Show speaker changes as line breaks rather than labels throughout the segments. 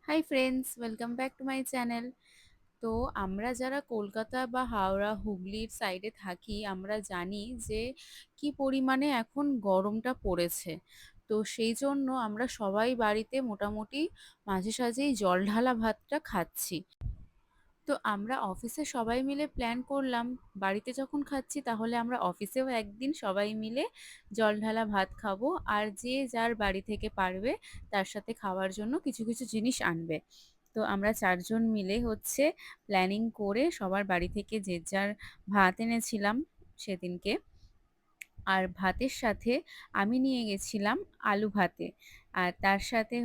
Hi friends, welcome back to my channel. তো আমরা যারা কলকাতা বা হাওড়া হুগলির সাইডে থাকি আমরা জানি যে কি পরিমাণে এখন গরমটা পড়েছে। তো সেই জন্য আমরা সবাই বাড়িতে মোটামুটি মাঝে সাঝেই জল ঢালা ভাতটা খাচ্ছি। তো আমরা অফিসে সবাই মিলে প্ল্যান করলাম, বাড়িতে যখন খাচ্ছি তাহলে আমরা অফিসেও একদিন সবাই মিলে জল ঢালা ভাত খাবো, আর যে যার বাড়ি থেকে পারবে তার সাথে খাওয়ার জন্য কিছু কিছু জিনিস আনবে। তো আমরা চারজন মিলে প্ল্যানিং করে সবার বাড়ি থেকে যে যার ভাত এনেছিলাম সেদিনকে। আর ভাতের সাথে আমি নিয়ে গেছিলাম আলু ভাতে। আর তার সাথে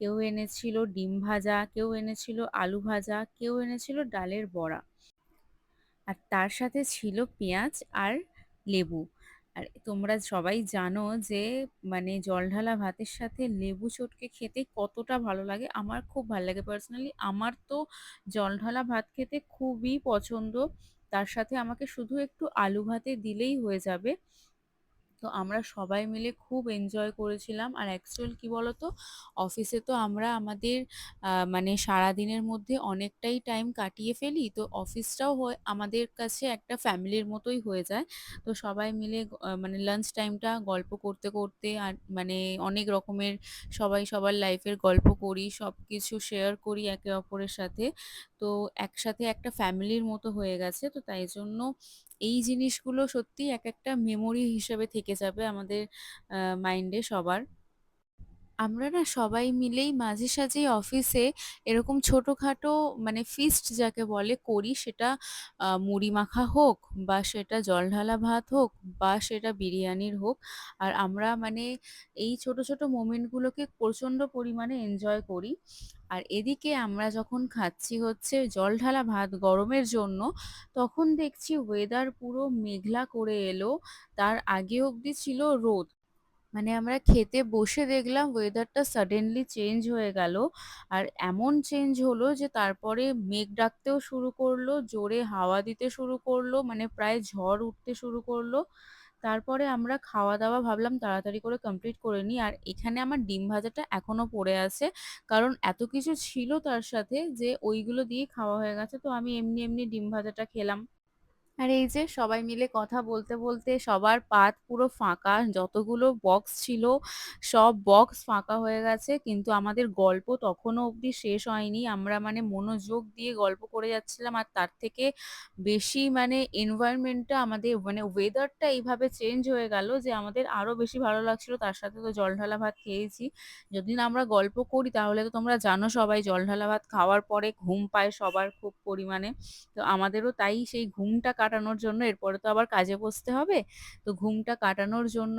কেউ এনেছিল ডিম ভাজা, কেউ এনেছিল আলু ভাজা, কেউ এনেছিল ডালের বড়া। আর তার সাথে ছিল পেঁয়াজ আর লেবু। আর তোমরা সবাই জানো যে মানে জল ঢালা ভাতের সাথে লেবু চটকে খেতে কতটা ভালো লাগে। আমার খুব ভালো লাগে পার্সোনালি। আমার তো জল ঢালা ভাত খেতে খুবই পছন্দ। তার সাথে আমাকে শুধু একটু আলু ভাতে দিলেই হয়ে যাবে। তো আমরা সবাই মিলে খুব এনজয় করেছিলাম। আর অ্যাকচুয়াল কি বলতো, অফিসে তো আমরা আমাদের মানে সারাদিনের মধ্যে অনেকটাই টাইম কাটিয়ে ফেলি, তো অফিসটাও হয় আমাদের কাছে একটা ফ্যামিলির মতোই হয়ে যায়। তো সবাই মিলে মানে লাঞ্চ টাইমটা গল্প করতে করতে আর মানে অনেক রকমের সবাই সবার লাইফের গল্প করি, সব কিছু শেয়ার করি একে অপরের সাথে। তো একসাথে একটা ফ্যামিলির মতো হয়ে গেছে। তো তাই জন্য এই জিনিসগুলো সত্যিই এক একটা মেমোরি হিসেবে থেকে যাবে আমাদের মাইন্ডে সবার। আমরা না সবাই মিলেই মাঝে সাঝেই অফিসে এরকম ছোটখাটো মানে ফিস্ট যাকে বলে করি, সেটা মুড়ি মাখা হোক বা সেটা জল ঢালা ভাত হোক বা সেটা বিরিয়ানির হোক। আর আমরা মানে এই ছোট ছোট মোমেন্টগুলোকে প্রচণ্ড পরিমাণে এনজয় করি। আর এদিকে আমরা যখন খাচ্ছি জল ঢালা ভাত গরমের জন্য, তখন দেখছি ওয়েদার পুরো মেঘলা করে এলো। তার আগে অবধি ছিল রোদ। মানে আমরা খেতে বসে দেখলাম ওয়েদারটা সাডেনলি চেঞ্জ হয়ে গেল। আর এমন চেঞ্জ হলো যে তারপরে মেঘ ডাকতেও শুরু করলো, জোরে হাওয়া দিতে শুরু করলো, মানে প্রায় ঝড় উঠতে শুরু করলো। তারপরে আমরা খাওয়া দাওয়া ভাবলাম তাড়াতাড়ি করে কমপ্লিট করে নিই। আর এখানে আমার ডিম ভাজাটা এখনো পড়ে আছে, কারণ এত কিছু ছিল তার সাথে যে ওইগুলো দিয়েই খাওয়া হয়ে গেছে। তো আমি এমনি এমনি ডিম ভাজাটা খেলাম। আর এই যে সবাই মিলে কথা বলতে বলতে সবার পাত পুরো ফাঁকা, যতগুলো বক্স ছিল সব বক্স ফাঁকা হয়ে গেছে, কিন্তু আমাদের গল্প তখনও অবধি শেষ হয়নি। আমরা মানে মনোযোগ দিয়ে গল্প করে যাচ্ছিলাম। আর তার থেকে বেশি মানে এনভায়রনমেন্টটা আমাদের মানে ওয়েদারটা এইভাবে চেঞ্জ হয়ে গেল যে আমাদের আরো বেশি ভালো লাগছিল। তার সাথে তো জল ঢালা ভাত খেয়েছি। যদি না আমরা গল্প করি তাহলে তো তোমরা জানো সবাই জল ঢালা ভাত খাওয়ার পরে ঘুম পায় সবার খুব পরিমাণে। তো আমাদেরও তাই সেই ঘুমটা কাটানোর জন্য, এরপরে তো আবার কাজে বসতে হবে, তো ঘুমটা কাটানোর জন্য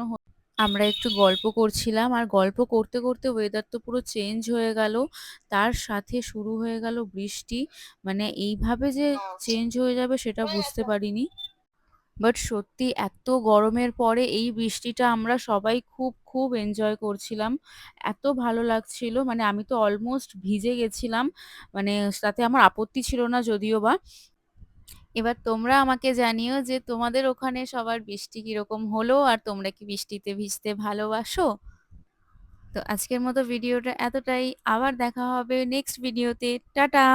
আমরা একটু গল্প করছিলাম। আর গল্প করতে করতে ওয়েদার তো পুরো চেঞ্জ হয়ে গেল, তার সাথে শুরু হয়ে গেল বৃষ্টি। মানে এইভাবে যে চেঞ্জ হয়ে যাবে সেটা বুঝতে পারিনি। বাট সত্যি এত গরমের পরে এই বৃষ্টিটা আমরা সবাই খুব খুব এনজয় করছিলাম। এত ভালো লাগছিল, মানে আমি তো অলমোস্ট ভিজে গেছিলাম। মানে তাতে আমার আপত্তি ছিল না যদিও বা। এবার তোমরা আমাকে জানিও যে তোমাদের ওখানে সবার বৃষ্টি কিরকম হলো, আর তোমরা কি বৃষ্টিতে ভিজতে ভালোবাসো? তো আজকের মতো ভিডিওটা এতটাই। আবার দেখা হবে নেক্সট ভিডিওতে। টাটা।